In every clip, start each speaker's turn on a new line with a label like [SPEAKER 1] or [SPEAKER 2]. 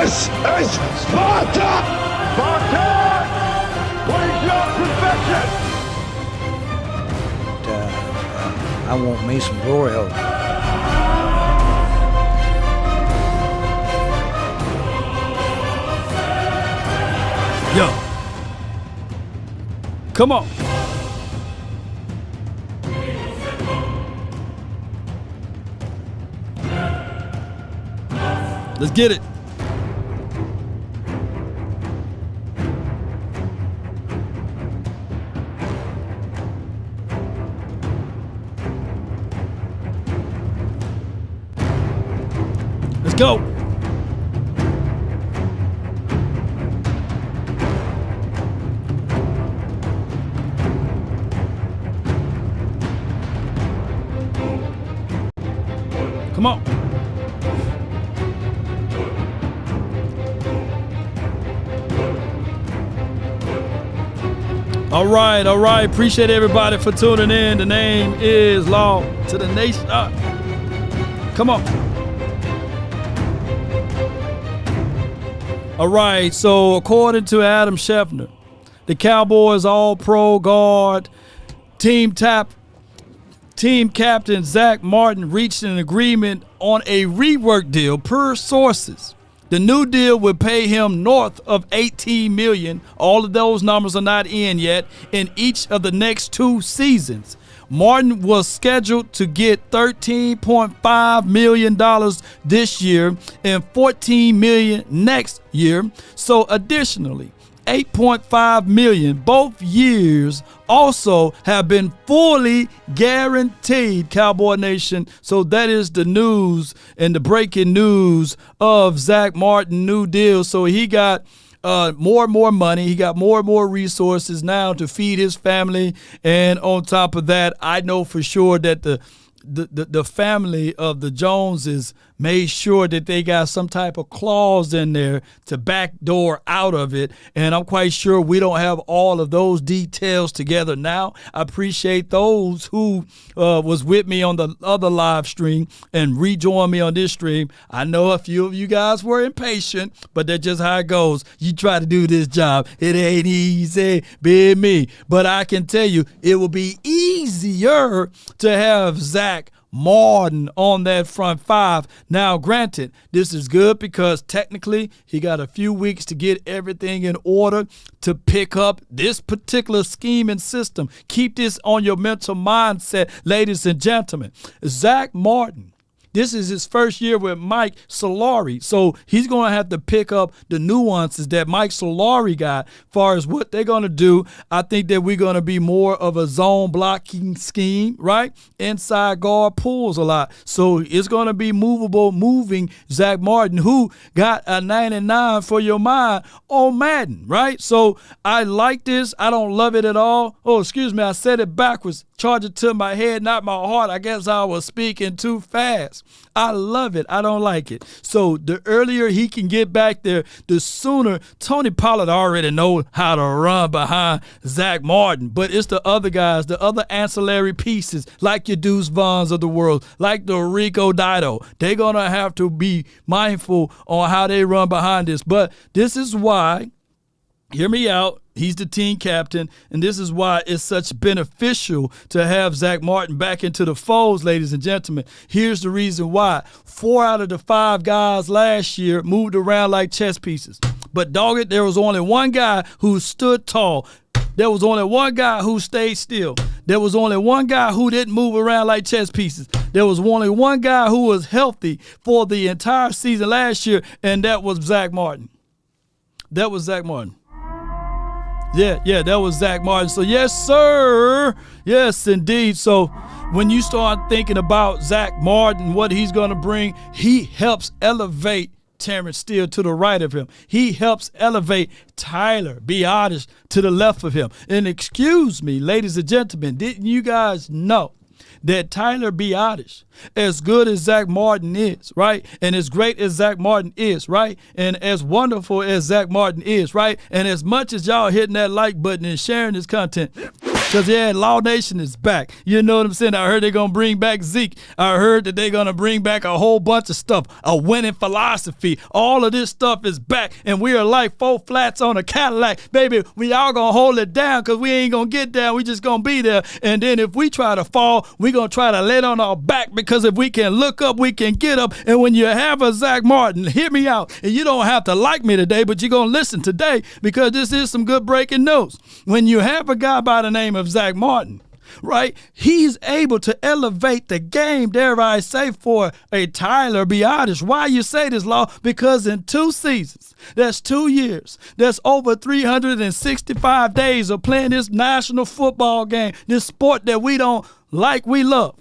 [SPEAKER 1] This is Sparta! Sparta! What is your profession?
[SPEAKER 2] I want me some glory hole.
[SPEAKER 3] Yo. Come on. Let's get it. Let's go. Come on. All right, all right. Appreciate everybody for tuning in. The name is Law to the Nation. Come on. All right, so according to Adam Schefter, the Cowboys All-Pro guard team captain Zack Martin reached an agreement on a rework deal per sources. The new deal would pay him north of $18 million. All of those numbers are not in yet in each of the next 2 seasons. Martin was scheduled to get $13.5 million this year and $14 million next year. So additionally, $8.5 million both years also have been fully guaranteed, Cowboy Nation. So that is the news and the breaking news of Zack Martin new deal. So he got more and more money. He got more and more resources now to feed his family. And on top of that, I know for sure that the family of the Joneses made sure that they got some type of clause in there to backdoor out of it. And I'm quite sure we don't have all of those details together now. I appreciate those who was with me on the other live stream and rejoined me on this stream. I know a few of you guys were impatient, but that's just how it goes. You try to do this job. It ain't easy, be me. But I can tell you, it will be easier to have Zack Martin on that front 5. Now, granted, this is good because technically he got a few weeks to get everything in order to pick up this particular scheme and system. Keep this on your mental mindset, ladies and gentlemen. Zack Martin, this is his first year with Mike Solari, so he's going to have to pick up the nuances that Mike Solari got as far as what they're going to do. I think that we're going to be more of a zone blocking scheme, right? Inside guard pulls a lot, so it's going to be moving Zack Martin, who got a 99 for your mind on Madden, right? So I like this. I don't love it at all. Oh, excuse me, I said it backwards. Charge it to my head, not my heart. I guess I was speaking too fast. I love it. I don't like it. So the earlier he can get back there, the sooner. Tony Pollard already knows how to run behind Zack Martin, but it's the other guys, the other ancillary pieces, like your Deuce Vaughns of the world, like the Rico Dido. They're going to have to be mindful on how they run behind this. But this is why, hear me out, he's the team captain, and this is why it's such beneficial to have Zack Martin back into the fold, ladies and gentlemen. Here's the reason why. 4 out of the 5 guys last year moved around like chess pieces. But, dog it, there was only one guy who stood tall. There was only one guy who stayed still. There was only one guy who didn't move around like chess pieces. There was only one guy who was healthy for the entire season last year, and that was Zack Martin. That was Zack Martin. Yeah, that was Zack Martin. So, yes, sir. Yes, indeed. So, when you start thinking about Zack Martin, what he's going to bring, he helps elevate Terrence Steele to the right of him. He helps elevate Tyler Biadasz to the left of him. And excuse me, ladies and gentlemen, didn't you guys know that Tyler Biadasz, as good as Zack Martin is, right, and as great as Zack Martin is, right, and as wonderful as Zack Martin is, right, and as much as y'all hitting that like button and sharing this content, Because, yeah, Law Nation is back. You know what I'm saying? I heard they're going to bring back Zeke. I heard that they're going to bring back a whole bunch of stuff, a winning philosophy. All of this stuff is back, and we are like 4 flats on a Cadillac. Baby, we all going to hold it down because we ain't going to get down. We just going to be there. And then if we try to fall, we going to try to lay on our back, because if we can look up, we can get up. And when you have a Zack Martin, hear me out, and you don't have to like me today, but you're going to listen today, because this is some good breaking news. When you have a guy by the name of Zack Martin, right, he's able to elevate the game, dare I say, for a Tyler Biadasz. Why you say this, Law? Because in 2 seasons, that's 2 years, that's over 365 days of playing this national football game, this sport that we don't like, we love.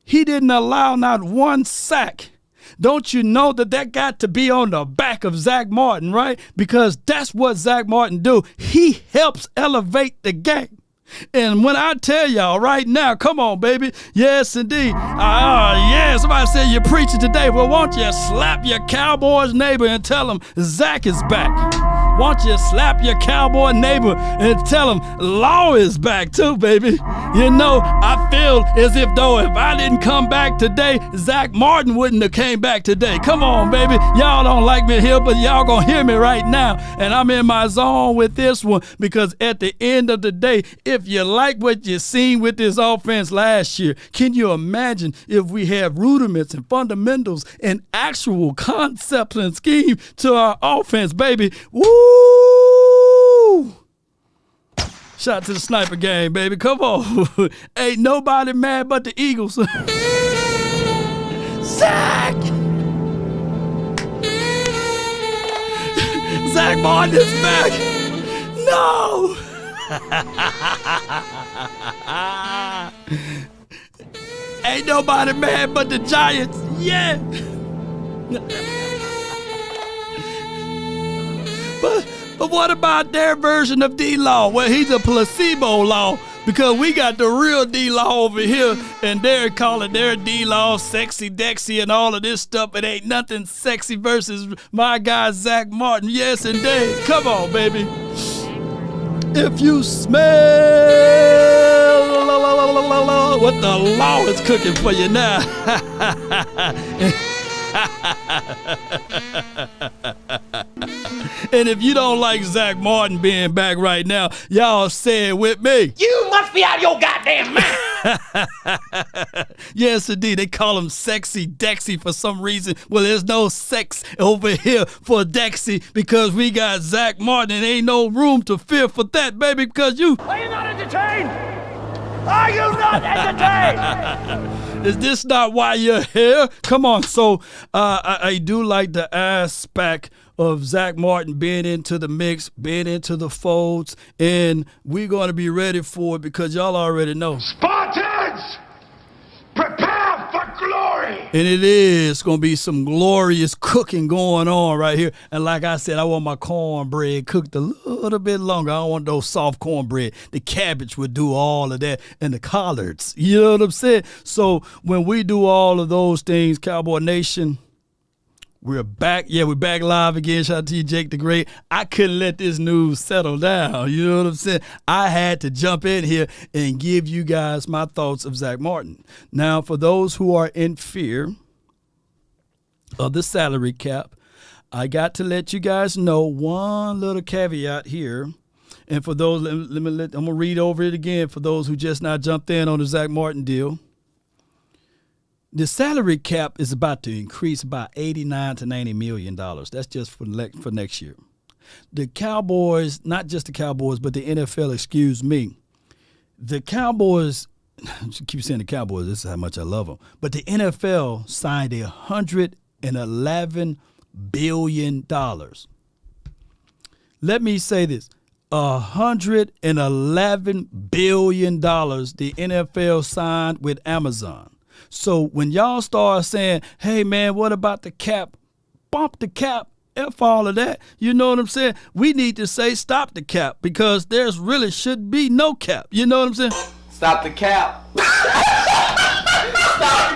[SPEAKER 3] He didn't allow not 1 sack. Don't you know that got to be on the back of Zack Martin, right? Because that's what Zack Martin do. He helps elevate the game. And when I tell y'all right now, come on, baby. Yes, indeed. Yeah, somebody said you're preaching today. Well, won't you slap your Cowboys neighbor and tell him Zack is back? Won't you slap your Cowboy neighbor and tell him Law is back too, baby? You know, I feel as if though if I didn't come back today, Zack Martin wouldn't have came back today. Come on, baby. Y'all don't like me here, but y'all gonna hear me right now. And I'm in my zone with this one, because at the end of the day, if you like what you seen with this offense last year, can you imagine if we have rudiments and fundamentals and actual concepts and scheme to our offense, baby? Woo! Shout out to the sniper game, baby. Come on. Ain't nobody mad but the Eagles. Zack! Zack Martin is back! No! Ain't nobody mad but the Giants. Yeah. But what about their version of D-Law? Well, he's a placebo Law, because we got the real D-Law over here, and they're calling their D-Law sexy Dexy and all of this stuff. It ain't nothing sexy versus my guy Zack Martin. Yes, indeed. Come on, baby. If you smell what the law is cooking for you now. And if you don't like Zack Martin being back right now, y'all say it with me.
[SPEAKER 4] You must be out of your goddamn mind.
[SPEAKER 3] Yes, indeed. They call him sexy Dexy for some reason. Well, there's no sex over here for Dexy, because we got Zack Martin, and ain't no room to fear for that, baby, because you...
[SPEAKER 1] Are you not entertained? Are you not entertained?
[SPEAKER 3] Is this not why you're here? Come on. So I do like the aspect of Zack Martin being into the mix, being into the folds, and we're going to be ready for it, because y'all already know.
[SPEAKER 1] Spartans, prepare for glory.
[SPEAKER 3] And it is going to be some glorious cooking going on right here. And like I said, I want my cornbread cooked a little bit longer. I don't want those soft cornbread. The cabbage would do all of that, and the collards. You know what I'm saying? So when we do all of those things, Cowboy Nation, we're back. Yeah, we're back live again. Shout out to you, Jake the Great. I couldn't let this news settle down. You know what I'm saying? I had to jump in here and give you guys my thoughts of Zack Martin. Now, for those who are in fear of the salary cap, I got to let you guys know one little caveat here. And for those, I'm going to read over it again for those who just not jumped in on the Zack Martin deal. The salary cap is about to increase by $89 to $90 million. That's just for next year. The Cowboys, not just the Cowboys, but the NFL, excuse me. The Cowboys, I keep saying the Cowboys, this is how much I love them. But the NFL signed $111 billion. Let me say this. $111 billion the NFL signed with Amazon. So when y'all start saying, hey, man, what about the cap? Bump the cap. F all of that. You know what I'm saying? We need to say stop the cap, because there's really should be no cap. You know what I'm saying?
[SPEAKER 4] Stop the cap. Stop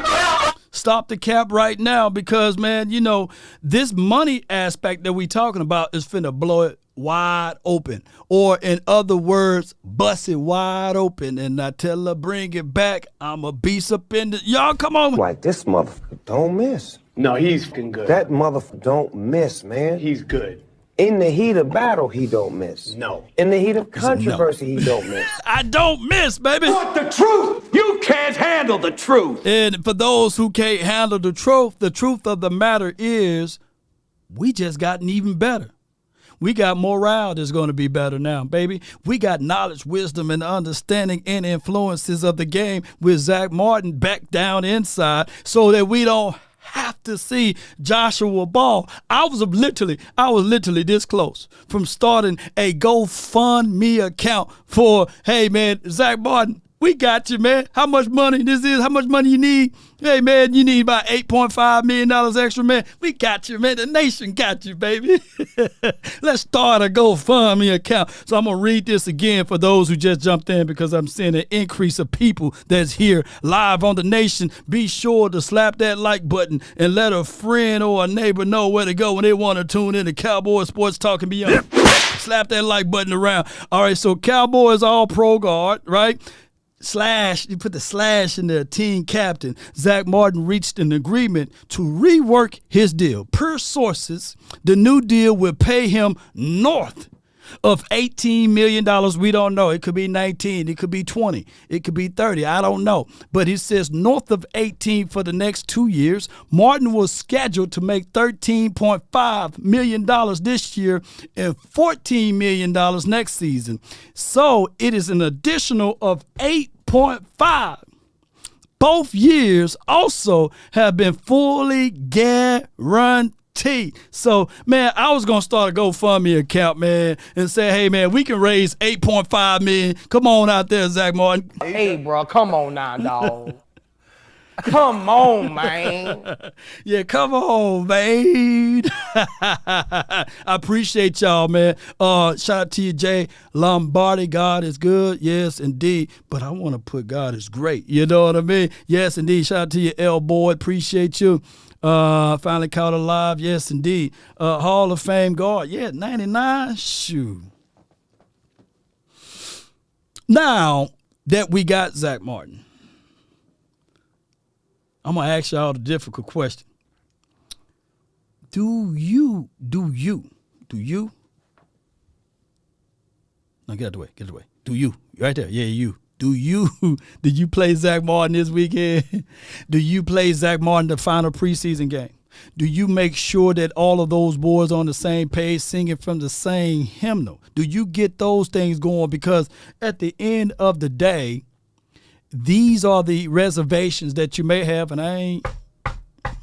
[SPEAKER 4] the cap.
[SPEAKER 3] Stop the cap right now, because, man, you know, this money aspect that we talking about is finna blow it wide open. Or in other words, bust it wide open. And I tell her, bring it back. I'm a beast up in the... Y'all, come on.
[SPEAKER 5] Like, this motherfucker don't miss.
[SPEAKER 6] No, he's fucking good.
[SPEAKER 5] That motherfucker don't miss, man.
[SPEAKER 6] He's good.
[SPEAKER 5] In the heat of battle, he don't miss.
[SPEAKER 6] No.
[SPEAKER 5] In the heat of controversy, he don't miss.
[SPEAKER 3] I don't miss, baby.
[SPEAKER 1] Want the truth? You can't handle the truth.
[SPEAKER 3] And for those who can't handle the truth of the matter is we just gotten even better. We got morale that's going to be better now, baby. We got knowledge, wisdom, and understanding and influences of the game with Zack Martin back down inside so that we don't have to see Joshua ball. I was literally this close from starting a GoFundMe account for, hey, man, Zack Martin, we got you, man. How much money this is? How much money you need? Hey, man, you need about $8.5 million extra, man. We got you, man. The nation got you, baby. Let's start a GoFundMe account. So I'm going to read this again for those who just jumped in because I'm seeing an increase of people that's here live on the nation. Be sure to slap that like button and let a friend or a neighbor know where to go when they want to tune in to Cowboys Sports Talk and Beyond. Slap that like button around. All right, so Cowboys all pro guard, right? You put the slash in there, team captain. Zack Martin reached an agreement to rework his deal. Per sources, the new deal will pay him north of $18 million. We don't know. It could be 19. It could be 20. It could be 30. I don't know. But he says north of 18 for the next 2 years. Martin was scheduled to make $13.5 million this year and $14 million next season. So it is an additional of 8.5. Both years also have been fully guaranteed. So, man, I was going to start a GoFundMe account, man, and say, hey, man, we can raise $8.5 million. Come on out there, Zack Martin.
[SPEAKER 4] Hey, bro, come on now, dog. Come on, man.
[SPEAKER 3] Yeah, come on, man. I appreciate y'all, man. Shout out to you, Jay Lombardi. God is good. Yes, indeed. But I want to put God is great. You know what I mean? Yes, indeed. Shout out to you, L Boy. Appreciate you. Finally caught alive. Yes, indeed. Hall of Fame guard. Yeah, 99. Shoot. Now that we got Zack Martin, I'm going to ask y'all the difficult question. Do you? No, get out the way. Do you? Right there. Yeah, you. Did you play Zack Martin this weekend? Do you play Zack Martin the final preseason game? Do you make sure that all of those boys on the same page singing from the same hymnal? Do you get those things going? Because at the end of the day, these are the reservations that you may have, and I'm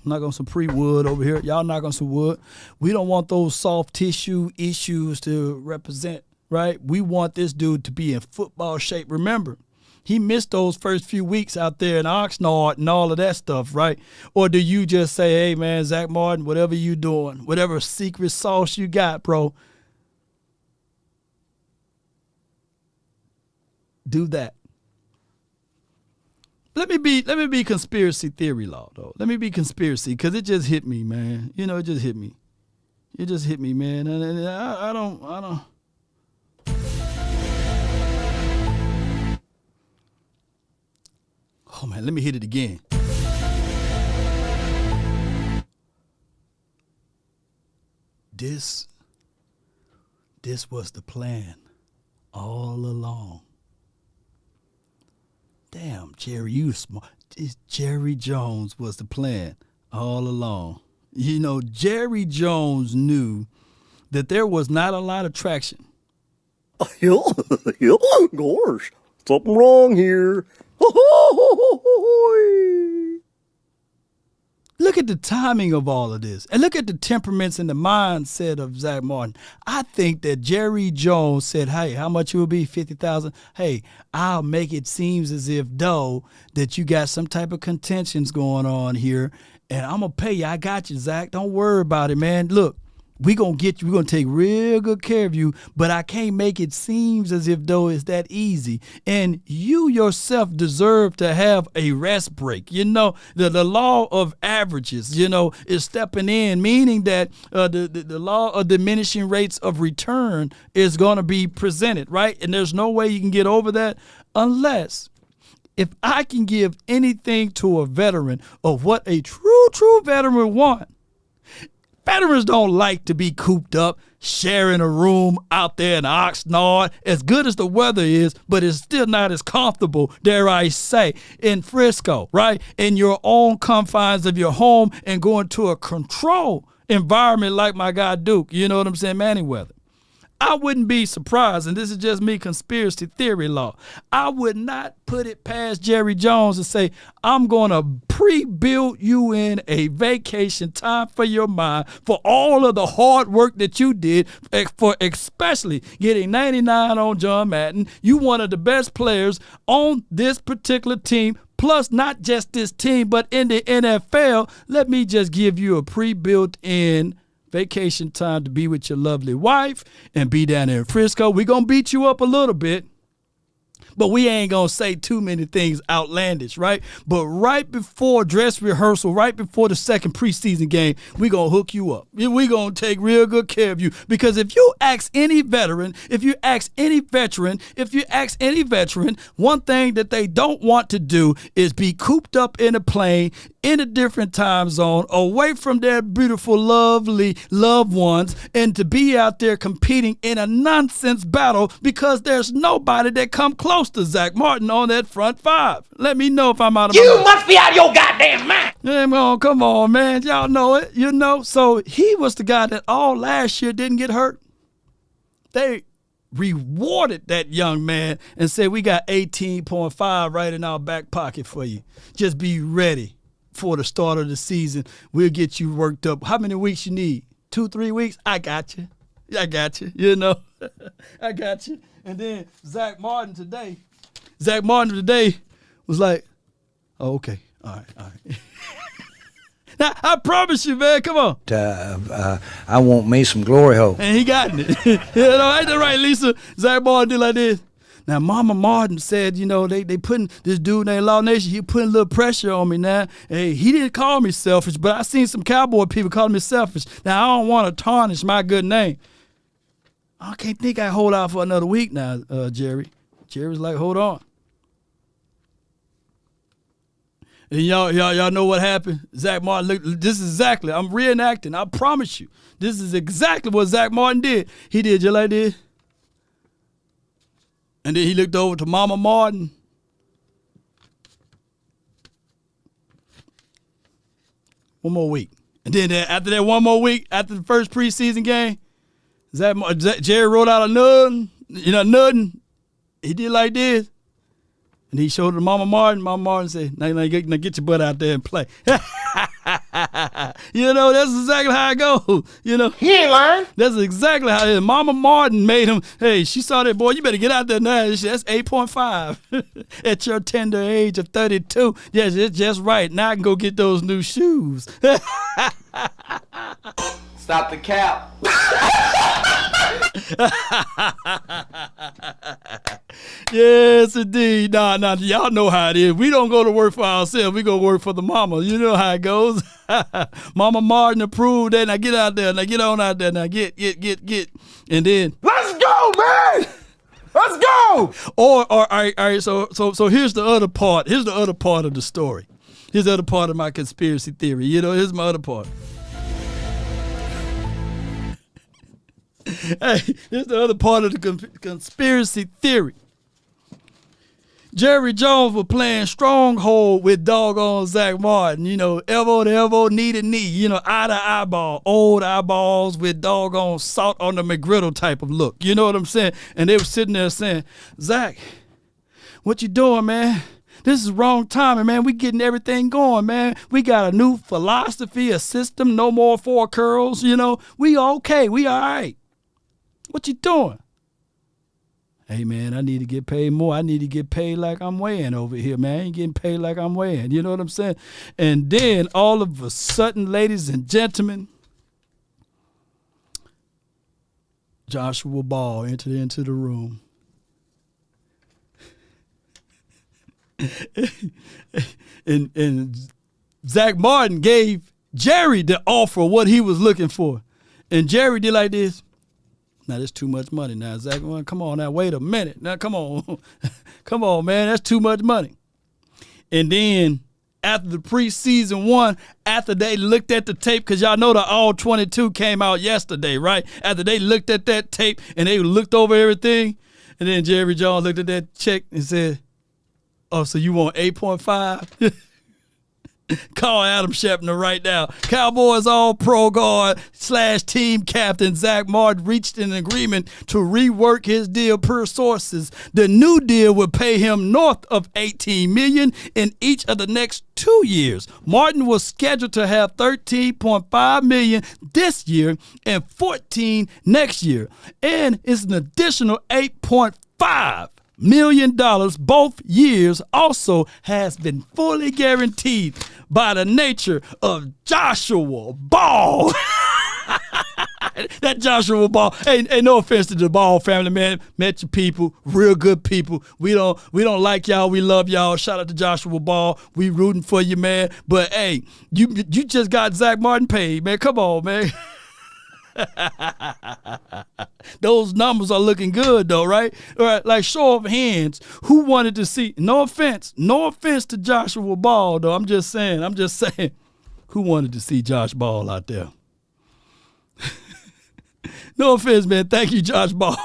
[SPEAKER 3] not on some pre-wood over here. Y'all knock on some wood. We don't want those soft tissue issues to represent, right? We want this dude to be in football shape. Remember, he missed those first few weeks out there in Oxnard and all of that stuff, right? Or do you just say, hey, man, Zack Martin, whatever you doing, whatever secret sauce you got, bro, do that. Let me be conspiracy theory law, though. Let me be conspiracy, because it just hit me, man. You know, it just hit me. It just hit me, man. And I don't. Oh, man, let me hit it again. This was the plan all along. Damn, Jerry, you smart. Jerry Jones was the plan all along. You know, Jerry Jones knew that there was not a lot of traction.
[SPEAKER 7] Yeah, gosh, something wrong here.
[SPEAKER 3] Look at the timing of all of this. And look at the temperaments and the mindset of Zack Martin. I think that Jerry Jones said, hey, how much it will be? $50,000. Hey, I'll make it seems as if, though, that you got some type of contentions going on here. And I'm going to pay you. I got you, Zack. Don't worry about it, man. Look, we're going to take real good care of you, but I can't make it seem as if though it's that easy. And you yourself deserve to have a rest break. You know, the law of averages, you know, is stepping in, meaning that the law of diminishing rates of return is going to be presented, right? And there's no way you can get over that unless if I can give anything to a veteran of what a true veteran wants. Veterans don't like to be cooped up, sharing a room out there in Oxnard, as good as the weather is, but it's still not as comfortable, dare I say, in Frisco, right? In your own confines of your home and going to a controlled environment like my guy Duke, you know what I'm saying, Manyweather. I wouldn't be surprised, and this is just me conspiracy theory law, I would not put it past Jerry Jones to say, I'm going to pre-build you in a vacation time for your mind for all of the hard work that you did, for especially getting 99 on John Madden. You one of the best players on this particular team, plus not just this team, but in the NFL. Let me just give you a pre-built in vacation time to be with your lovely wife and be down there in Frisco. We're going to beat you up a little bit, but we ain't going to say too many things outlandish, right? But right before dress rehearsal, right before the second preseason game, we're going to hook you up. We're going to take real good care of you. Because if you ask any veteran, one thing that they don't want to do is be cooped up in a plane in a different time zone, away from their beautiful, lovely loved ones, and to be out there competing in a nonsense battle because there's nobody that come close to Zack Martin on that front five. Let me know if I'm out of my mind.
[SPEAKER 4] You must be out of your goddamn mind.
[SPEAKER 3] Come on, man. Y'all know it, you know. So he was the guy that all last year didn't get hurt. They rewarded that young man and said, we got 18.5 right in our back pocket for you. Just be ready for the start of the season. We'll get you worked up. How many weeks you need? 2-3 weeks? I got you. You know. I got you. And then Zack Martin today was like, oh, okay. All right. Now, I promise you, man, come on.
[SPEAKER 2] I want me some glory hole.
[SPEAKER 3] And he got it. You know, ain't that right, Lisa? Zack Martin did like this. Now, Mama Martin said, you know, they putting this dude named Law Nation, he putting a little pressure on me now. Hey, he didn't call me selfish, but I seen some Cowboy people calling me selfish. Now, I don't want to tarnish my good name. I can't think I hold out for another week now, Jerry. Jerry's like, hold on. And y'all know what happened? Zack Martin, look, this is exactly, I'm reenacting, I promise you. This is exactly what Zack Martin did. He did just like this. And then he looked over to Mama Martin. One more week. And then after that one more week, after the first preseason game, Jerry rolled out a nothing. He did like this. And he showed it to Mama Martin. Mama Martin said, now get your butt out there and play. You know, that's exactly how it goes. You know,
[SPEAKER 4] He ain't lying.
[SPEAKER 3] that's exactly how it is. Mama Martin made him, hey, she saw that, boy, you better get out there now. That's 8.5 at your tender age of 32. Yes, it's just right. Now I can go get those new shoes.
[SPEAKER 4] Stop the cap.
[SPEAKER 3] Yes, indeed. Nah, y'all know how it is. We don't go to work for ourselves. We go work for the mama. You know how it goes. Mama Martin approved that. Now get out there. Now get on out there. Now get. And then
[SPEAKER 4] Let's go, man. Let's go.
[SPEAKER 3] Or all right. So here's the other part. Here's the other part of the story. Here's the other part of my conspiracy theory. You know, here's my other part. Hey, here's the other part of the conspiracy theory. Jerry Jones was playing stronghold with doggone Zack Martin. You know, elbow to elbow, knee to knee. You know, eye to eyeball, old eyeballs with doggone salt on the McGriddle type of look. You know what I'm saying? And they were sitting there saying, Zack, what you doing, man? This is wrong timing, man. We getting everything going, man. We got a new philosophy, a system, no more 4 curls. You know, we okay. We all right. What you doing? Hey, man, I need to get paid more. I need to get paid like I'm weighing over here, man. I ain't getting paid like I'm weighing. You know what I'm saying? And then all of a sudden, ladies and gentlemen, Joshua Ball entered into the room. and Zack Martin gave Jerry the offer of what he was looking for. And Jerry did like this. Now, that's too much money now, Zack. Well, come on now, wait a minute. Now, come on. Come on, man, that's too much money. And then after the preseason one, after they looked at the tape, because y'all know the All 22 came out yesterday, right? After they looked at that tape and they looked over everything, and then Jerry Jones looked at that check and said, oh, so you want 8.5? Call Adam Schefter right now. Cowboys All-Pro guard / team captain Zack Martin reached an agreement to rework his deal per sources. The new deal would pay him north of $18 million in each of the next 2 years. Martin was scheduled to have $13.5 million this year and $14 next year, and it's an additional $8.5 million both years also has been fully guaranteed by the nature of Joshua Ball. That Joshua Ball. Hey, no offense to the Ball family, man. Met your people, real good people. We don't like y'all. We love y'all. Shout out to Joshua Ball. We rooting for you, man. But hey, you just got Zack Martin paid, man. Come on, man. Those numbers are looking good though, right? All right, like show of hands, who wanted to see? No offense to Joshua Ball though. I'm just saying, who wanted to see Josh Ball out there? No offense, man. Thank you, Josh Ball.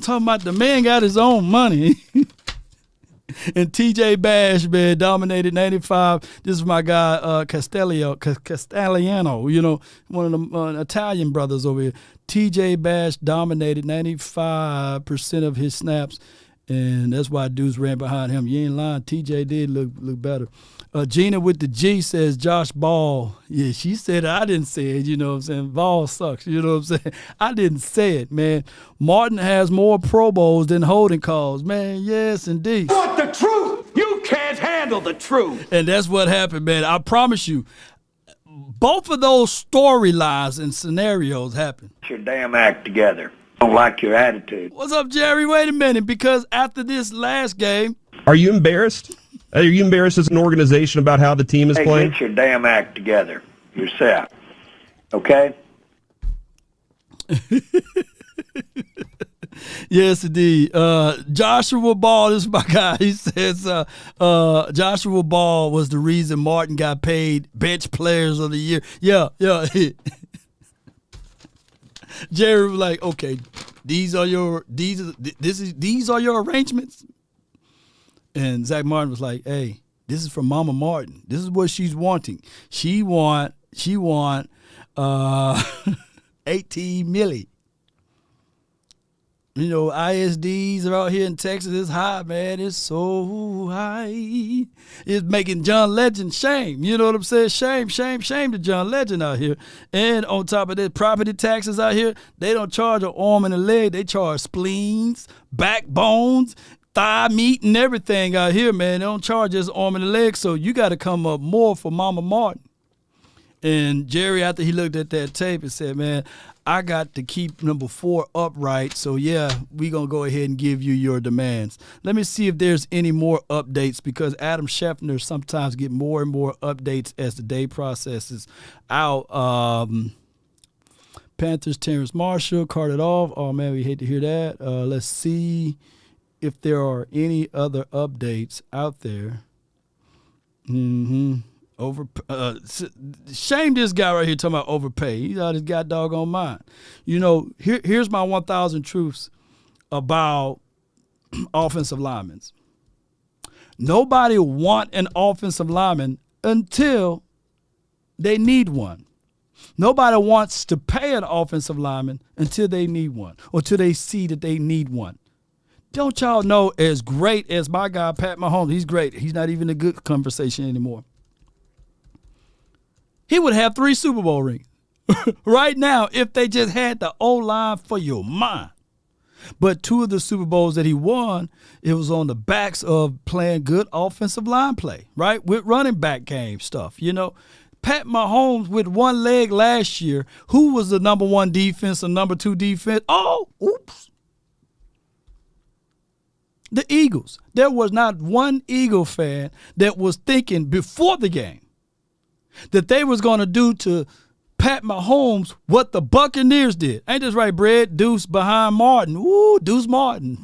[SPEAKER 3] Talking about the man got his own money. And TJ Bash, man, dominated 95. This is my guy, Castellano, you know, one of them Italian brothers over here. TJ Bash dominated 95% of his snaps, and that's why Deuce ran behind him. You ain't lying. TJ did look better. Gina with the G says Josh Ball. Yeah, she said it. I didn't say it, you know what I'm saying? Ball sucks, you know what I'm saying? I didn't say it, man. Martin has more Pro Bowls than holding calls. Man, yes, indeed.
[SPEAKER 1] Want the truth? You can't handle the truth.
[SPEAKER 3] And that's what happened, man. I promise you, both of those storylines and scenarios happened.
[SPEAKER 6] Get your damn act together. Don't like your attitude.
[SPEAKER 3] What's up, Jerry? Wait a minute, because after this last game...
[SPEAKER 8] Are you embarrassed? Are you embarrassed as an organization about how the team is playing?
[SPEAKER 6] Get your damn act together yourself, okay?
[SPEAKER 3] Yes, indeed. Joshua Ball, this is my guy. He says Joshua Ball was the reason Martin got paid bench players of the year. Yeah. Jerry was like, okay, these are your arrangements. And Zack Martin was like, hey, this is from Mama Martin. This is what she's wanting. She want 18 milli. You know, ISDs are out here in Texas. It's high, man. It's so high. It's making John Legend shame. You know what I'm saying? Shame to John Legend out here. And on top of that, property taxes out here, they don't charge an arm and a leg. They charge spleens, backbones, thigh meat, and everything out here, man. They don't charge us arm and a leg. So you got to come up more for Mama Martin. And Jerry, after he looked at that tape, and said, man, I got to keep number 4 upright. So, yeah, we're going to go ahead and give you your demands. Let me see if there's any more updates, because Adam Schefter sometimes get more and more updates as the day processes out. Panthers, Terrence Marshall, carted off. Oh, man, we hate to hear that. Let's see if there are any other updates out there. Shame this guy right here talking about overpay. He's out his god doggone mind. You know, here's my 1,000 truths about offensive linemen. Nobody want an offensive lineman until they need one. Nobody wants to pay an offensive lineman until they need one, or till they see that they need one. Don't y'all know, as great as my guy Pat Mahomes, he's great. He's not even a good conversation anymore. He would have 3 Super Bowl rings right now if they just had the O-line for your mind. But 2 of the Super Bowls that he won, it was on the backs of playing good offensive line play, right? With running back game stuff, you know. Pat Mahomes with one leg last year. Who was the number one defense or number two defense? Oh, oops. The Eagles. There was not one Eagle fan that was thinking before the game that they was going to do to Pat Mahomes what the Buccaneers did. Ain't this right, Brad? Deuce behind Martin. Ooh, Deuce Martin.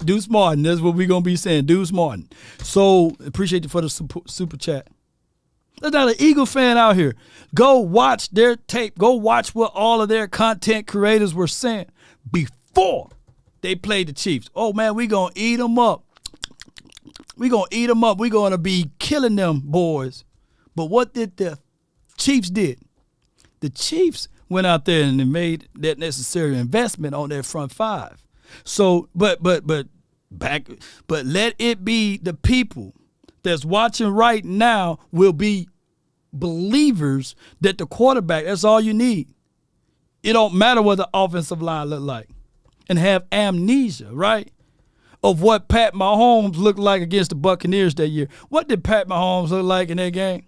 [SPEAKER 3] Deuce Martin. That's what we're going to be saying, Deuce Martin. So appreciate you for the super chat. There's not an Eagle fan out here. Go watch their tape. Go watch what all of their content creators were saying before they played the Chiefs. Oh, man, we going to eat them up. We going to eat them up. we going to be killing them boys. But what did the Chiefs did? The Chiefs went out there and they made that necessary investment on their front five. So, but let it be the people that's watching right now will be believers that the quarterback, that's all you need. It don't matter what the offensive line look like. And have amnesia, right? Of what Pat Mahomes looked like against the Buccaneers that year. What did Pat Mahomes look like in that game?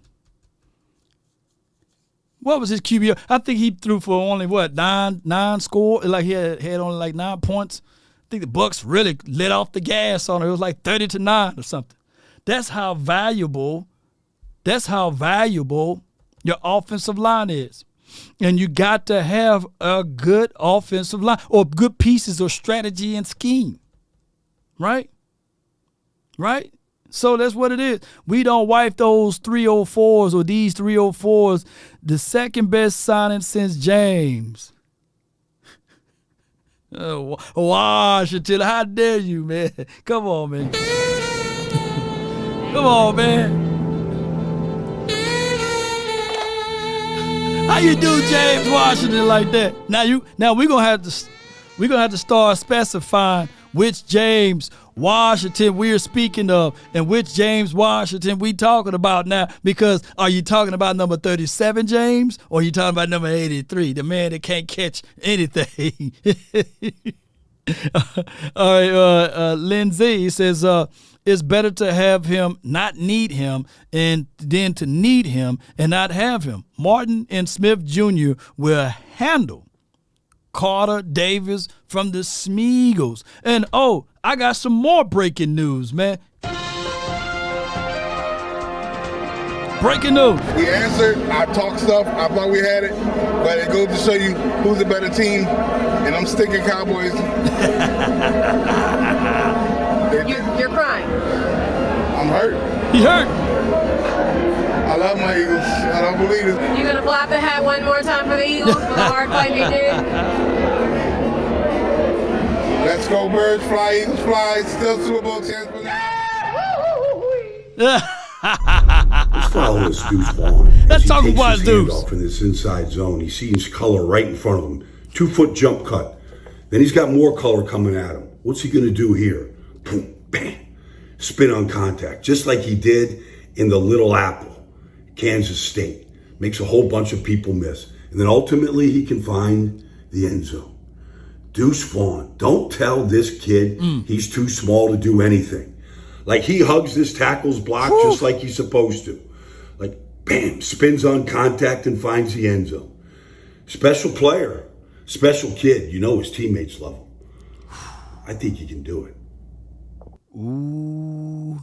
[SPEAKER 3] What was his QB? I think he threw for only, nine score? Like he had only like 9 points. I think the Bucs really let off the gas on it. It was like 30-9 or something. That's how valuable your offensive line is. And you got to have a good offensive line or good pieces or strategy and scheme. Right? Right? So that's what it is. We don't wipe those 304s or these 304s. The second best signing since James. Washington, how dare you, man? Come on, man. Come on, man. How you do James Washington like that? Now we're gonna have to start specifying which James Washington we're speaking of and which James Washington we talking about now, because are you talking about number 37 James or are you talking about number 83, the man that can't catch anything? All right, Lindsay says it's better to have him not need him and than to need him and not have him. Martin and Smith Jr. will handle Carter Davis from the Smeagol's. And I got some more breaking news, man. Breaking news.
[SPEAKER 9] We answered. I talked stuff. I thought we had it, but it goes to show you who's a better team. And I'm sticking Cowboys.
[SPEAKER 10] You're crying.
[SPEAKER 9] I'm hurt.
[SPEAKER 3] He hurt.
[SPEAKER 9] I love my Eagles. I don't believe it.
[SPEAKER 10] You gonna flap the hat one more time for the Eagles for the hard fight they did?
[SPEAKER 9] Let's go, birds fly, Eagles fly. Still Super Bowl chance for
[SPEAKER 11] Let's follow this Deuce Vaughn.
[SPEAKER 3] Let's talk about Deuce.
[SPEAKER 11] Off in this inside zone. He sees color right in front of him. 2-foot jump cut. Then he's got more color coming at him. What's he going to do here? Boom, bam. Spin on contact, just like he did in the Little Apple, Kansas State. Makes a whole bunch of people miss. And then ultimately he can find the end zone. Deuce Vaughn, don't tell this kid he's too small to do anything. Like he hugs this tackle's block just like he's supposed to. Like, bam, spins on contact and finds the end zone. Special player, special kid. You know his teammates love him. I think he can do it.
[SPEAKER 3] Ooh,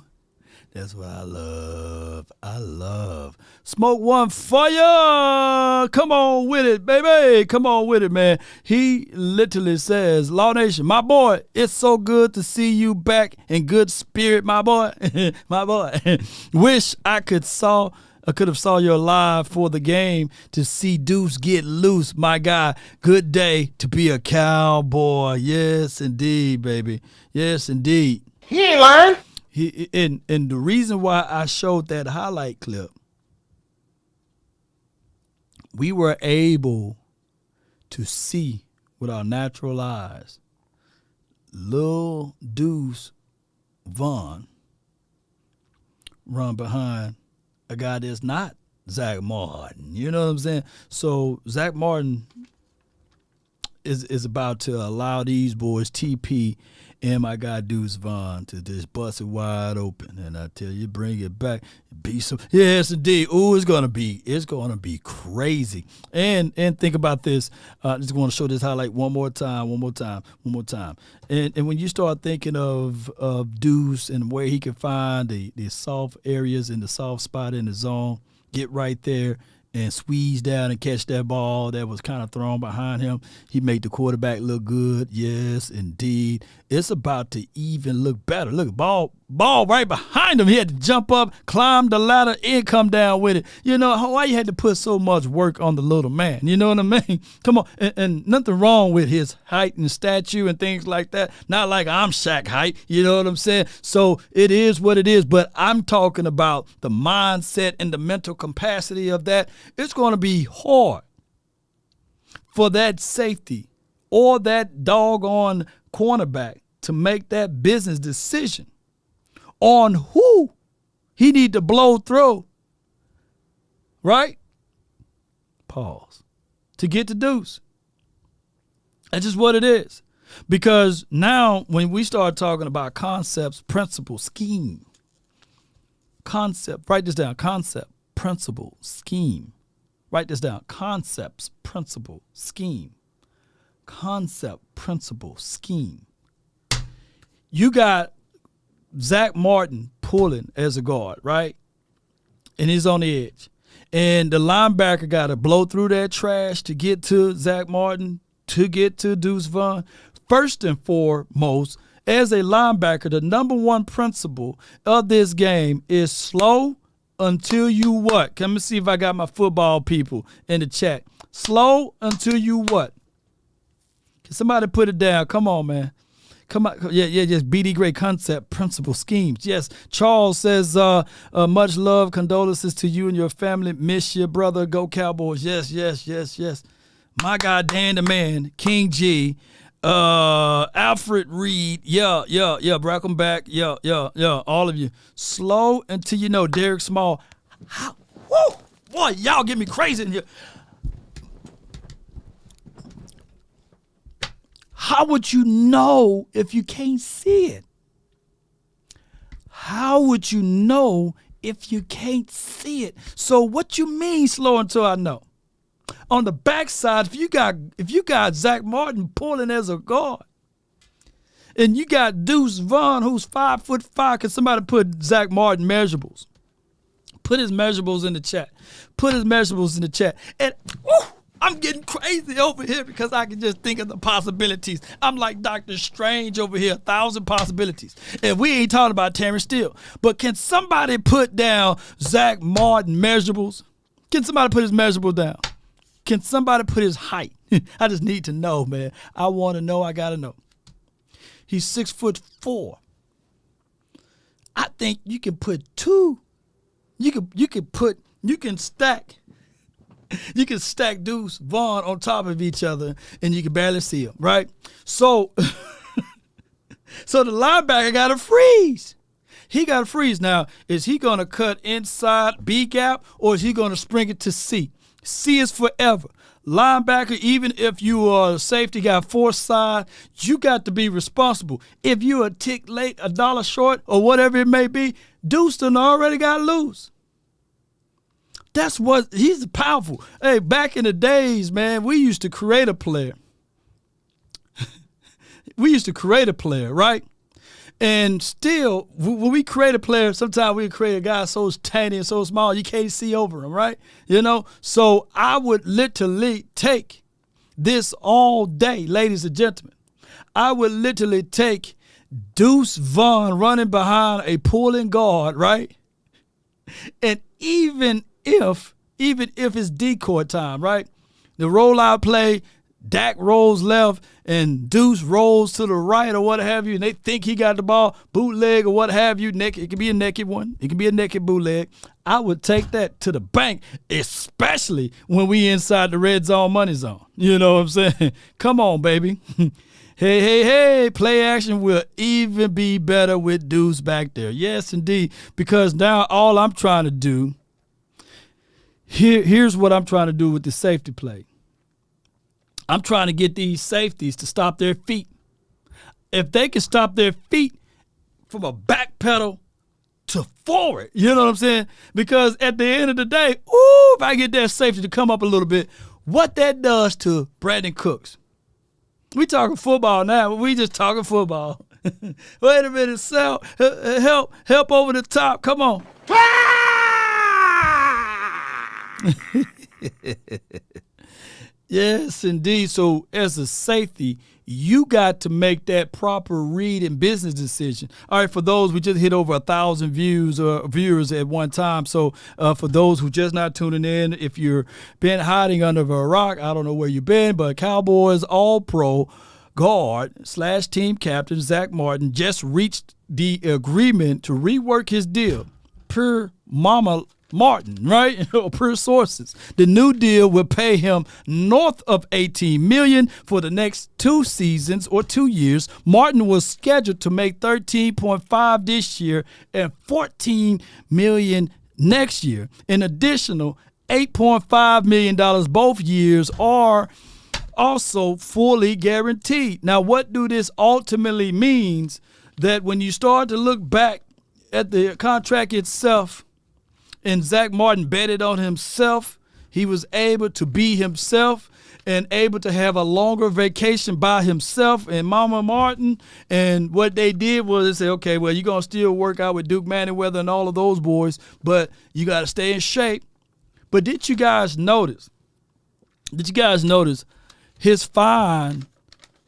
[SPEAKER 3] that's what I love. I love. Smoke one for ya. Come on with it, baby. Come on with it, man. He literally says, Law Nation, my boy, it's so good to see you back in good spirit, my boy. My boy. Wish I could have saw you live for the game to see Deuce get loose, my guy. Good day to be a Cowboy. Yes, indeed, baby. Yes, indeed.
[SPEAKER 4] He ain't lying.
[SPEAKER 3] And the reason why I showed that highlight clip, we were able to see with our natural eyes Lil Deuce Vaughn run behind a guy that's not Zack Martin. You know what I'm saying? So Zack Martin is about to allow these boys, TP and my guy Deuce Vaughn, to just bust it wide open. And I tell you, bring it back. be some. Yes, indeed. Ooh, it's gonna be crazy. And think about this. I just want to show this highlight one more time. And when you start thinking of Deuce and where he can find the soft areas and the soft spot in the zone, get right there and squeeze down and catch that ball that was kind of thrown behind him. He made the quarterback look good. Yes, indeed. It's about to even look better. Look, ball right behind him. He had to jump up, climb the ladder, and come down with it. You know, why you had to put so much work on the little man? You know what I mean? Come on. And nothing wrong with his height and stature and things like that. Not like I'm Shaq height. You know what I'm saying? So it is what it is. But I'm talking about the mindset and the mental capacity of that. It's going to be hard for that safety or that doggone cornerback to make that business decision on who he need to blow through, right? Pause. To get to Deuce. That's just what it is. Because now when we start talking about concepts, principle, scheme, concept, write this down, concept, principle, scheme. Write this down, concepts, principle, scheme. Concept, principle, scheme. You got Zack Martin pulling as a guard, right? And he's on the edge. And the linebacker got to blow through that trash to get to Zack Martin, to get to Deuce Vaughn. First and foremost, as a linebacker, the number one principle of this game is slow until you what? Let me see if I got my football people in the chat. Slow until you what? Can somebody put it down? Come on, man. Come on. Yeah, just BD Gray concept, principle, schemes. Yes. Charles says, much love, condolences to you and your family. Miss your brother. Go Cowboys. Yes. My God, Dan the man, King G, Alfred Reed. Yeah. Bring them back. Yeah. All of you. Slow until you know. Derek Small. Woo! Boy, y'all get me crazy in here. How would you know if you can't see it? How would you know if you can't see it? So what you mean slow until I know? On the backside, if you got Zack Martin pulling as a guard, and you got Deuce Vaughn who's 5'5", can somebody put Zack Martin measurables? Put his measurables in the chat. And I'm getting crazy over here because I can just think of the possibilities. I'm like Dr. Strange over here, 1,000 possibilities. And we ain't talking about Terrence Steele. But can somebody put down Zack Martin measurables? Can somebody put his measurable down? Can somebody put his height? I just need to know, man. I want to know. I got to know. He's 6'4". I think you can put two. You can stack Deuce Vaughn on top of each other, and you can barely see them, right? So, so the linebacker got to freeze. He got to freeze. Now, is he going to cut inside B gap, or is he going to spring it to C? C is forever. Linebacker, even if you are a safety, got force side, you got to be responsible. If you a tick late, $1 short, or whatever it may be, Deuce done already got loose. That's what, he's powerful. Hey, back in the days, man, we used to create a player. Right? And still, when we create a player, sometimes we create a guy so tiny and so small, you can't see over him, right? You know? So I would literally take this all day, ladies and gentlemen. I would literally take Deuce Vaughn running behind a pulling guard, right? And even if it's decoy time, right? The rollout play, Dak rolls left and Deuce rolls to the right or what have you, and they think he got the ball, bootleg or what have you. It could be a naked one. It could be a naked bootleg. I would take that to the bank, especially when we inside the red zone, money zone. You know what I'm saying? Come on, baby. Hey, play action will even be better with Deuce back there. Yes, indeed, because now all I'm trying to do, here's what I'm trying to do with the safety play. I'm trying to get these safeties to stop their feet. If they can stop their feet from a back pedal to forward. You know what I'm saying? Because at the end of the day, if I get that safety to come up a little bit, what that does to Brandon Cooks. We talking football now, but we just talking football. Wait a minute, Sal. Help over the top. Come on. Yes, indeed. So as a safety, you got to make that proper read and business decision. All right, for those, we just hit over 1,000 viewers at one time. So for those who just not tuning in, if you're been hiding under a rock, I don't know where you've been, but Cowboys All-Pro guard / team captain Zack Martin just reached the agreement to rework his deal per Mama Martin, right? Per sources. The new deal will pay him north of $18 million for the next 2 seasons or 2 years. Martin was scheduled to make $13.5 this year and $14 million next year. An additional $8.5 million both years are also fully guaranteed. Now, what do this ultimately means? That when you start to look back at the contract itself, and Zack Martin betted on himself, he was able to be himself and able to have a longer vacation by himself and Mama Martin. And what they did was they said, okay, well, you're going to still work out with Duke Manyweather and all of those boys, but you got to stay in shape. But did you guys notice his fine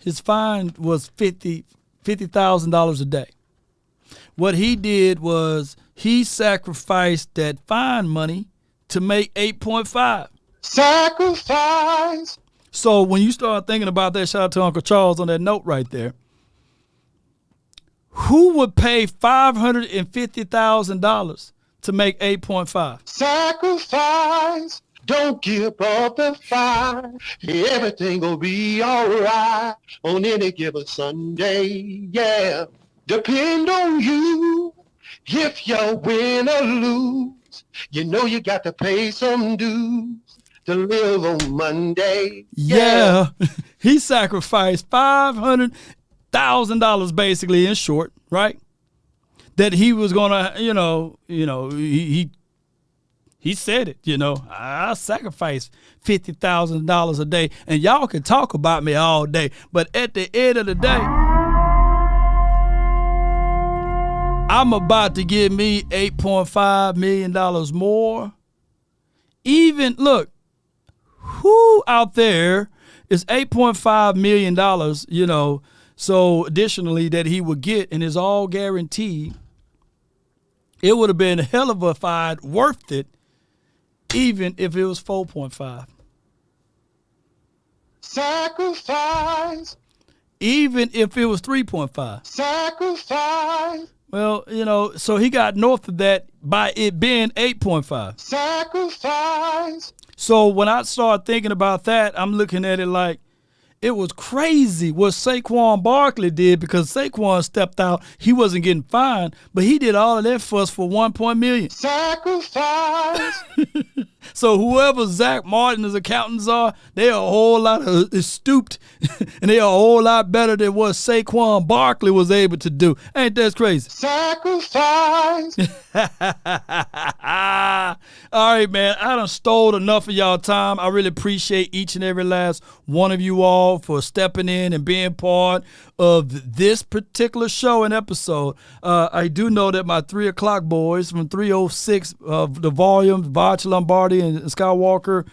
[SPEAKER 3] was $50,000 a day. What he did was he sacrificed that fine money to make 8.5.
[SPEAKER 1] Sacrifice.
[SPEAKER 3] So when you start thinking about that, shout out to Uncle Charles on that note right there. Who would pay $550,000 to make 8.5?
[SPEAKER 1] Sacrifice. Don't give up the fight. Everything will be all right on any given Sunday. Yeah. Depend on you. If you win or lose, you know you got to pay some dues to live on Monday.
[SPEAKER 3] Yeah. He sacrificed $500,000 basically, in short, right? That he was gonna, he said it, I sacrificed $50,000 a day, and y'all can talk about me all day, but at the end of the day, I'm about to give me $8.5 million more. Even, look, who out there is $8.5 million, so additionally that he would get, and is all guaranteed. It would have been a hell of a fight, worth it, even if it was 4.5.
[SPEAKER 1] Sacrifice.
[SPEAKER 3] Even if it was 3.5.
[SPEAKER 1] Sacrifice.
[SPEAKER 3] Well, so he got north of that by it being 8.5.
[SPEAKER 1] Sacrifice.
[SPEAKER 3] So when I start thinking about that, I'm looking at it like it was crazy what Saquon Barkley did, because Saquon stepped out. He wasn't getting fined, but he did all of that fuss for $1 million.
[SPEAKER 1] Sacrifice.
[SPEAKER 3] So whoever Zack Martin's accountants are, they are a whole lot stooped, and they are a whole lot better than what Saquon Barkley was able to do. Ain't that crazy?
[SPEAKER 1] Sacrifice.
[SPEAKER 3] All right, man. I done stole enough of y'all time. I really appreciate each and every last one of you all for stepping in and being part of this particular show and episode. I do know that my 3 o'clock boys from 306 of the volume, Vaughn, Lombardi, and Skywalker,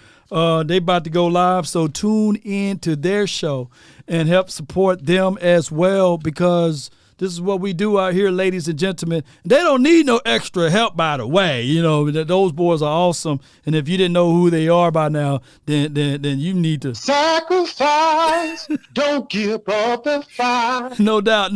[SPEAKER 3] they about to go live. So tune in to their show and help support them as well, because this is what we do out here, ladies and gentlemen. They don't need no extra help, by the way. Those boys are awesome. And if you didn't know who they are by now, then you need to
[SPEAKER 1] sacrifice. Don't give up the fight.
[SPEAKER 3] No doubt.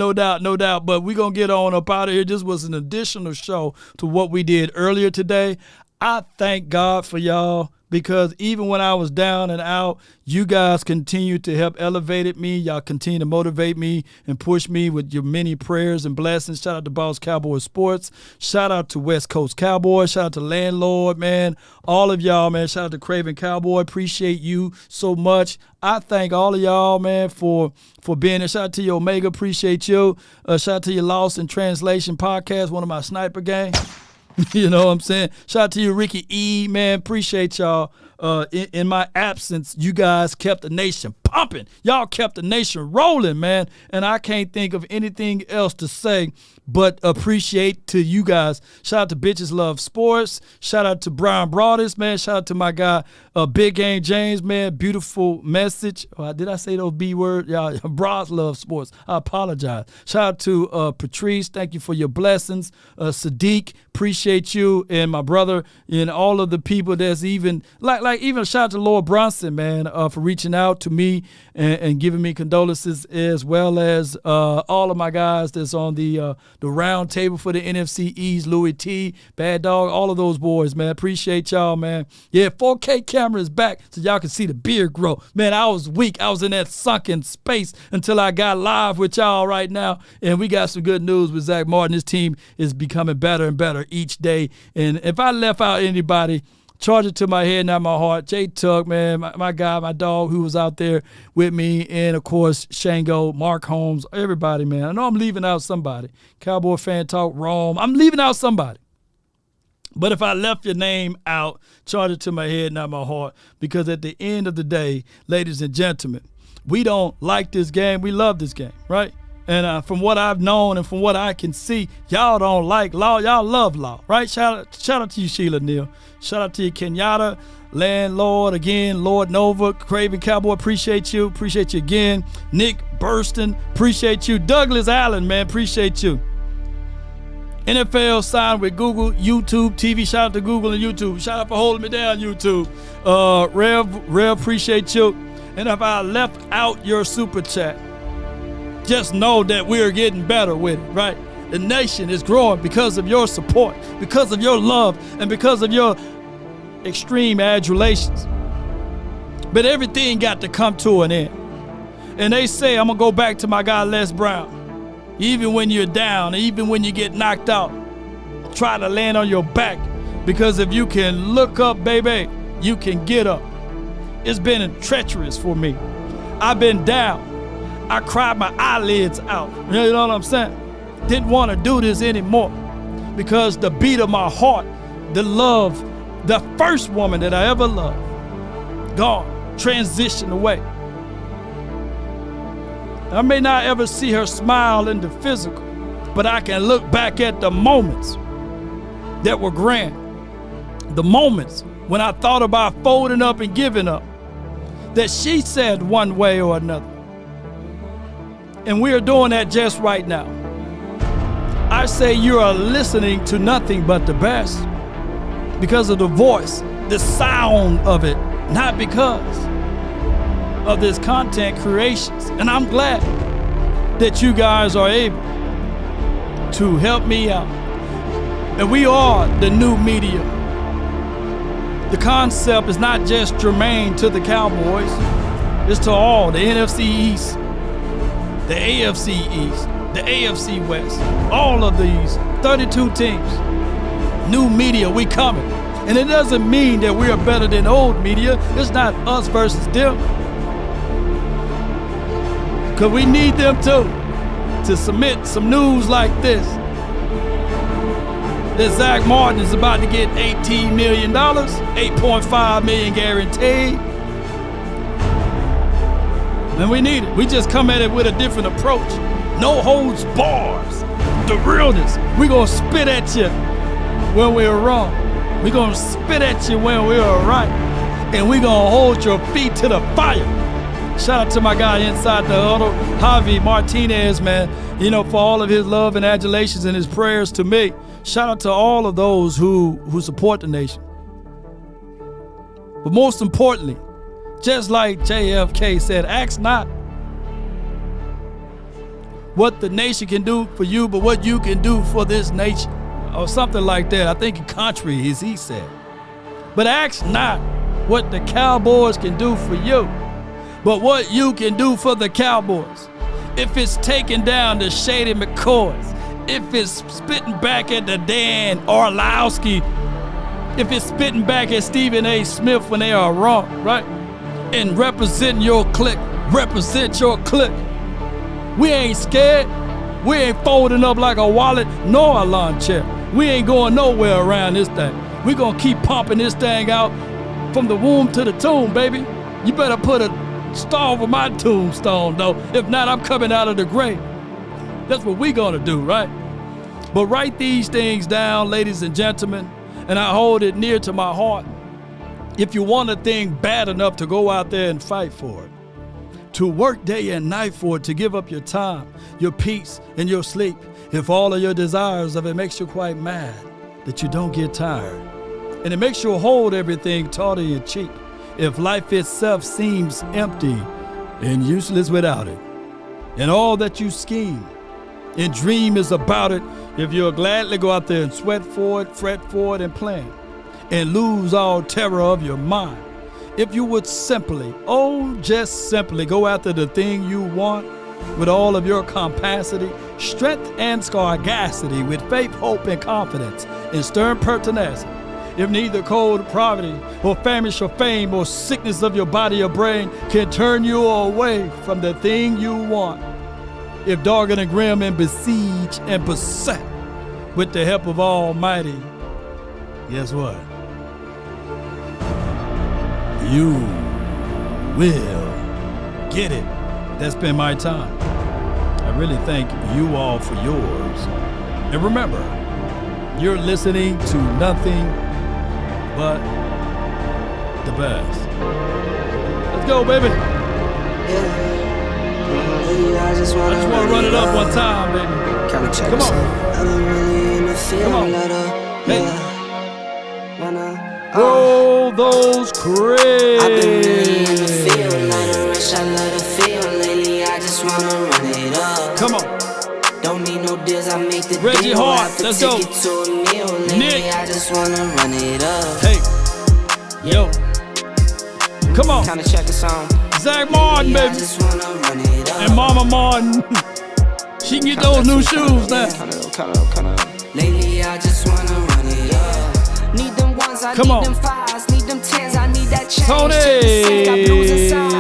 [SPEAKER 3] But we're going to get on up out of here. This was an additional show to what we did earlier today. I thank God for y'all, because even when I was down and out, you guys continue to help elevate me. Y'all continue to motivate me and push me with your many prayers and blessings. Shout out to Boss Cowboy Sports. Shout out to West Coast Cowboys. Shout out to Landlord, man. All of y'all, man. Shout out to Craven Cowboy. Appreciate you so much. I thank all of y'all, man, for being there. Shout out to your Omega. Appreciate you. Shout out to your Lost in Translation podcast, one of my sniper gang. You know what I'm saying? Shout out to you, Ricky E, man. Appreciate y'all. In my absence, you guys kept the nation pumping. Y'all kept the nation rolling, man. And I can't think of anything else to say but appreciate to you guys. Shout out to Bitches Love Sports. Shout out to Brian Broadus, man. Shout out to my guy, Big Game James, man. Beautiful message. Did I say those B words? Y'all, Bros Love Sports. I apologize. Shout out to Patrice. Thank you for your blessings. Sadiq, appreciate you. And my brother and all of the people that's even, like even shout out to Lord Bronson, man, for reaching out to me and giving me condolences, as well as all of my guys that's on the round table for the NFC East, Louis T, Bad Dog, all of those boys, man. Appreciate y'all, man. Yeah, 4K camera is back so y'all can see the beard grow. Man, I was weak. I was in that sunken space until I got live with y'all right now. And we got some good news with Zack Martin. His team is becoming better and better each day. And if I left out anybody, charge it to my head, not my heart. Jay Tuck, man, my guy, my dog who was out there with me. And, of course, Shango, Mark Holmes, everybody, man. I know I'm leaving out somebody. Cowboy Fan Talk, Rome. I'm leaving out somebody. But if I left your name out, charge it to my head, not my heart. Because at the end of the day, ladies and gentlemen, we don't like this game. We love this game, right? And from what I've known and from what I can see, y'all don't like law. Y'all love law, right? Shout out to you, Sheila Neal. Shout out to you, Kenyatta, Landlord, again, Lord Nova, Craven Cowboy, appreciate you. Appreciate you again. Nick Burston, appreciate you. Douglas Allen, man, appreciate you. NFL signed with Google, YouTube, TV. Shout out to Google and YouTube. Shout out for holding me down, YouTube. Rev, appreciate you. And if I left out your super chat, just know that we're getting better with it, right? The nation is growing because of your support, because of your love, and because of your extreme adulations. But everything got to come to an end. And they say, I'm going to go back to my guy Les Brown. Even when you're down, even when you get knocked out, try to land on your back. Because if you can look up, baby, you can get up. It's been treacherous for me. I've been down. I cried my eyelids out. You know what I'm saying? Didn't want to do this anymore because the beat of my heart, the love, the first woman that I ever loved, gone, transitioned away. I may not ever see her smile in the physical, but I can look back at the moments that were grand. The moments when I thought about folding up and giving up, that she said one way or another. And we are doing that just right now. I say you are listening to nothing but the best because of the voice, the sound of it, not because of this content creations. And I'm glad that you guys are able to help me out. And we are the new media. The concept is not just germane to the Cowboys, it's to all, the NFC East, the AFC East, the AFC West, all of these 32 teams. New media, we coming. And it doesn't mean that we are better than old media. It's not us versus them. Because we need them too to submit some news like this. That Zack Martin is about to get $18 million, $8.5 million guaranteed. And we need it. We just come at it with a different approach. No holds bars. The realness. We're going to spit at you when we're wrong. We're going to spit at you when we're right. And we're going to hold your feet to the fire. Shout out to my guy inside the huddle, Javi Martinez, man, you know, for all of his love and adulations and his prayers to me. Shout out to all of those who support the nation. But most importantly, just like JFK said, ask not what the nation can do for you, but what you can do for this nation. Or something like that. I think in country, as he said. But ask not what the Cowboys can do for you, but what you can do for the Cowboys. If it's taking down the Shady McCoys, if it's spitting back at the Dan Orlowski, if it's spitting back at Stephen A. Smith when they are wrong, right? And representing your clique, represent your clique. We ain't scared. We ain't folding up like a wallet nor a lawn chair. We ain't going nowhere around this thing. We gonna keep pumping this thing out from the womb to the tomb, baby. You better put a star over my tombstone, though. If not, I'm coming out of the grave. That's what we gonna do, right? But write these things down, ladies and gentlemen, and I hold it near to my heart. If you want a thing bad enough to go out there and fight for it, to work day and night for it, to give up your time, your peace, and your sleep, if all of your desires of it makes you quite mad, that you don't get tired, and it makes you hold everything tawdry and cheap, if life itself seems empty and useless without it, and all that you scheme and dream is about it, if you'll gladly go out there and sweat for it, fret for it, and plan, and lose all terror of your mind, if you would simply, oh, just simply go after the thing you want with all of your capacity, strength, and sagacity, with faith, hope, and confidence, and stern pertinacity, if neither cold poverty or famish or fame or sickness of your body or brain can turn you away from the thing you want, if dogged and grim and besieged and beset with the help of Almighty, guess what? You will get it. That's been my time. I really thank you all for yours. And remember, you're listening to nothing but the best. Let's go, baby. I just want to run it up one time, baby. Come on. Come on. Hey. Roll those crates.
[SPEAKER 12] I've been really in the field, like a rush, I love the feel. Lately, I just wanna run it up.
[SPEAKER 3] Come on.
[SPEAKER 12] Don't need no deals, I make the
[SPEAKER 3] Reggie
[SPEAKER 12] deal.
[SPEAKER 3] Hart,
[SPEAKER 12] Have to
[SPEAKER 3] let's
[SPEAKER 12] take
[SPEAKER 3] go.
[SPEAKER 12] it to a meal. Lately,
[SPEAKER 3] Nick.
[SPEAKER 12] I just wanna run it up.
[SPEAKER 3] Hey. Yo. Come on.
[SPEAKER 12] Kinda check the song.
[SPEAKER 3] Zach Martin,
[SPEAKER 12] Lately, I
[SPEAKER 3] baby.
[SPEAKER 12] just wanna run it up.
[SPEAKER 3] And Mama Martin. She can get those new shoes now.
[SPEAKER 12] Lately, I just wanna run it up. Need them ones, I
[SPEAKER 3] Come
[SPEAKER 12] need
[SPEAKER 3] on.
[SPEAKER 12] them fives, need them tens, I need that change.
[SPEAKER 3] Tony.
[SPEAKER 12] To the sink, got blues inside.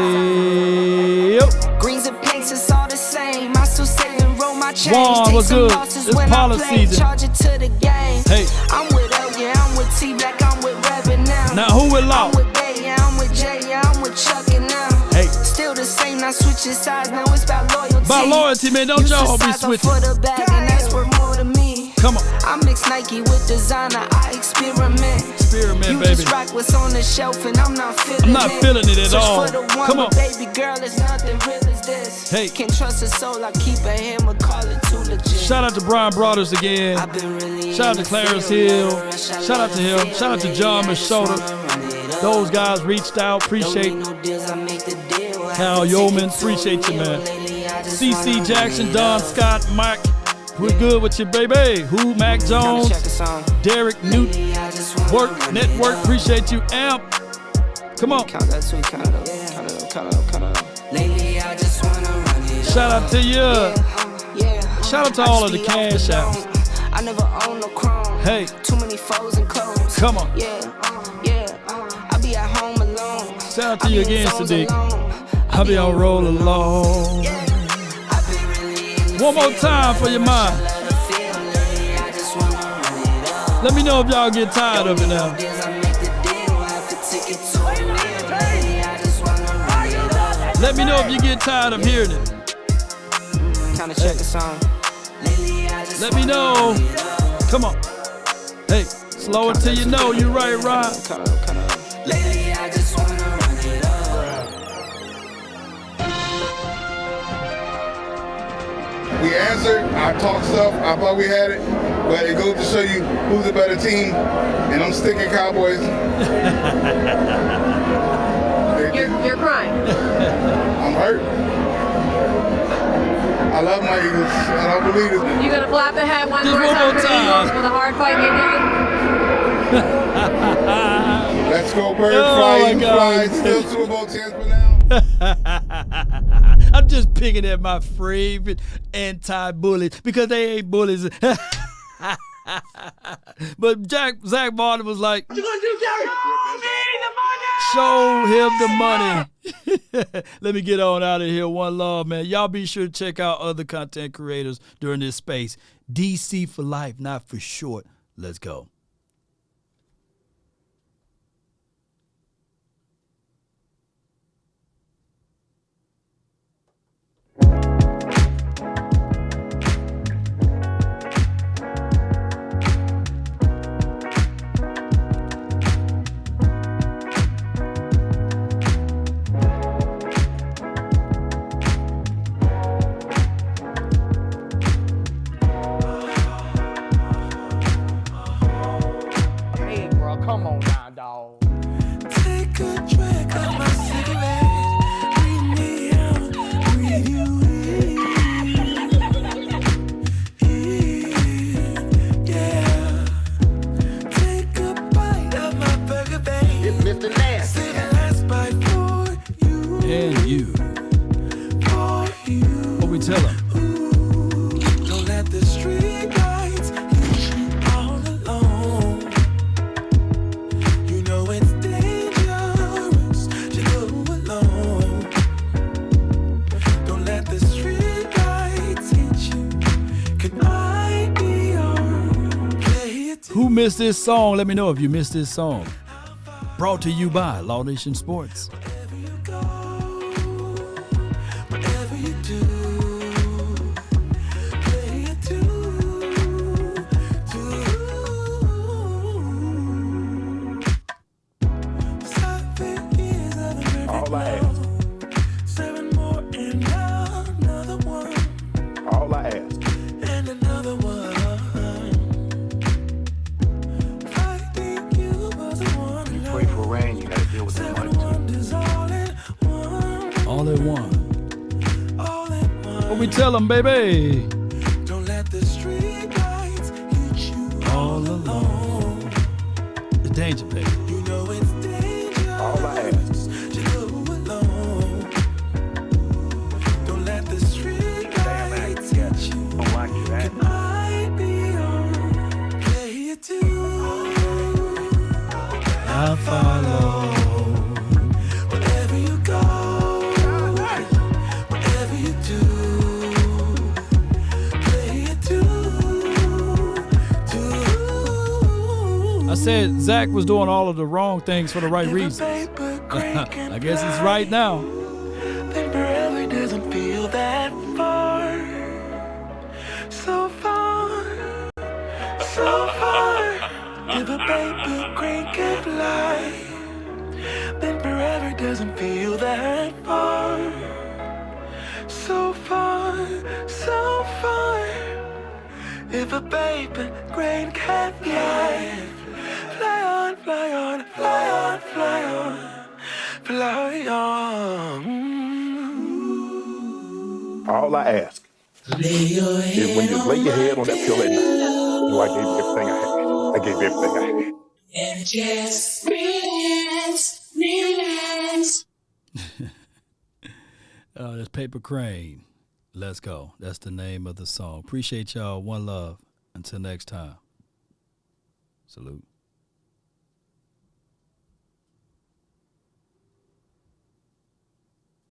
[SPEAKER 3] Yep.
[SPEAKER 12] Greens and pinks, it's all the same. I still save and roll my change.
[SPEAKER 3] Vaughn,
[SPEAKER 12] Take
[SPEAKER 3] what's
[SPEAKER 12] some
[SPEAKER 3] good?
[SPEAKER 12] losses
[SPEAKER 3] It's
[SPEAKER 12] when
[SPEAKER 3] policy
[SPEAKER 12] I play,
[SPEAKER 3] season.
[SPEAKER 12] charge it to the game.
[SPEAKER 3] Hey.
[SPEAKER 12] I'm with L, yeah, I'm with T Black, I'm with Reverend now.
[SPEAKER 3] Now who with Law?
[SPEAKER 12] I'm with Bay, yeah, I'm with Jay, yeah, I'm with Chuck and now.
[SPEAKER 3] Hey.
[SPEAKER 12] Still the same, not switching sides, now it's about loyalty.
[SPEAKER 3] About loyalty, man, don't
[SPEAKER 12] Use the
[SPEAKER 3] y'all be
[SPEAKER 12] size up
[SPEAKER 3] switching.
[SPEAKER 12] for the bag, and that's worth more to me.
[SPEAKER 3] Come on.
[SPEAKER 12] I mix Nike with designer, I experiment.
[SPEAKER 3] Experiment,
[SPEAKER 12] You
[SPEAKER 3] baby.
[SPEAKER 12] just rock what's on the shelf, and I'm not feeling it.
[SPEAKER 3] I'm not feeling it at
[SPEAKER 12] Search
[SPEAKER 3] all.
[SPEAKER 12] for the one,
[SPEAKER 3] Come on.
[SPEAKER 12] but baby girl, it's nothing real as this.
[SPEAKER 3] Hey.
[SPEAKER 12] Can't trust a soul, I keep a hammer, call it too legit.
[SPEAKER 3] Shout out to Brian Brothers again.
[SPEAKER 12] I've been really
[SPEAKER 3] Shout out to Clarence Hill. Shout out to him. Shout out to John Machota. Those guys reached out. Appreciate Cal Yeoman. Appreciate you, man. CC Jackson, Don Scott, Mike. We're good with you, baby. Who? Mac Jones, Derek Newton, Work Network. Appreciate you, Amp. Come on.
[SPEAKER 12] Count that too, count it up, count it up, count it up. Lately, I just wanna run it
[SPEAKER 3] Shout out to you. Shout out to all of the cash outs.
[SPEAKER 12] I never own no chrome.
[SPEAKER 3] Hey.
[SPEAKER 12] Too many foes and clothes.
[SPEAKER 3] Come on.
[SPEAKER 12] Yeah. I be at home alone.
[SPEAKER 3] Shout out to you again, Sadiq. I'll be on roll along. One more time for your mind. Let me know if y'all get tired of it now. Let me know if you get tired of hearing it.
[SPEAKER 12] Kinda check the song.
[SPEAKER 3] Let me know. Come on. Hey, slow it till you know you right, Ryan.
[SPEAKER 12] Lately, I just wanna run it up.
[SPEAKER 9] We answered, I talked stuff, I thought we had it, but it goes to show you who's the better team, and I'm sticking Cowboys.
[SPEAKER 10] You're crying.
[SPEAKER 9] I'm hurt. I love my Eagles. I don't believe it.
[SPEAKER 10] You gonna flap the hat one
[SPEAKER 3] Just
[SPEAKER 10] more
[SPEAKER 3] one
[SPEAKER 10] time
[SPEAKER 3] more
[SPEAKER 10] for the
[SPEAKER 3] time.
[SPEAKER 10] Eagles for the hard fight you did?
[SPEAKER 9] Let's Frisco bird
[SPEAKER 3] Oh,
[SPEAKER 9] flying,
[SPEAKER 3] my God.
[SPEAKER 9] flying, still Super Bowl champs for now.
[SPEAKER 3] I'm just picking at my favorite anti-bullies because they ain't bullies. But Zack Vaughn was like,
[SPEAKER 1] What you gonna do, Jerry?
[SPEAKER 3] show him the money. Let me get on out of here. One love, man. Y'all be sure to check out other content creators during this space. DC for life, not for short. Let's go.
[SPEAKER 4] Hey, bro, come on now, dog.
[SPEAKER 12] Take a drag of my cigarette. Breathe me out, breathe you in. Yeah. Take a bite of my burger, babe.
[SPEAKER 1] It's Mr. Nasty.
[SPEAKER 12] Save the last bite for you.
[SPEAKER 3] And you.
[SPEAKER 12] For you.
[SPEAKER 3] What we tell them?
[SPEAKER 12] Don't let the street lights hit you all alone. You know it's dangerous to go alone. Don't let the street lights hit you. Can I be your player too?
[SPEAKER 3] Who missed this song? Let me know if you missed this song. Brought to you by Law Nation Sports.
[SPEAKER 12] Wherever you go, whatever you do, play it too.
[SPEAKER 9] All I ask.
[SPEAKER 12] 7 more and another one.
[SPEAKER 9] All I ask.
[SPEAKER 12] And another one. I think you was the one.
[SPEAKER 1] You pray for rain, you gotta deal with the
[SPEAKER 12] 7
[SPEAKER 1] money.
[SPEAKER 12] wonders all in one.
[SPEAKER 3] All in one.
[SPEAKER 12] All in one.
[SPEAKER 3] What we tell them, baby?
[SPEAKER 12] Don't let the street lights hit you
[SPEAKER 3] All alone. The danger, baby.
[SPEAKER 12] You know it's dangerous
[SPEAKER 9] All I ask.
[SPEAKER 12] to go alone. Don't let the street lights hit you.
[SPEAKER 6] Watch that.
[SPEAKER 12] Can I be your player too?
[SPEAKER 3] I follow.
[SPEAKER 12] Wherever you go, whatever you do, play it too.
[SPEAKER 3] I said Zack was doing all of the wrong things for the right reasons. I guess it's right now.
[SPEAKER 12] Then forever doesn't feel that far. So far, so far. If a paper crane can fly, then forever doesn't feel that far. So far, so far. If a paper crane can fly, fly on, fly on, fly on, fly on, fly on.
[SPEAKER 9] All I ask is when you lay your head on that pillow at night, know I gave you everything I had. I gave you everything I had.
[SPEAKER 12] And just relax.
[SPEAKER 3] Oh, that's Paper Crane. Let's go. That's the name of the song. Appreciate y'all. One love. Until next time. Salute.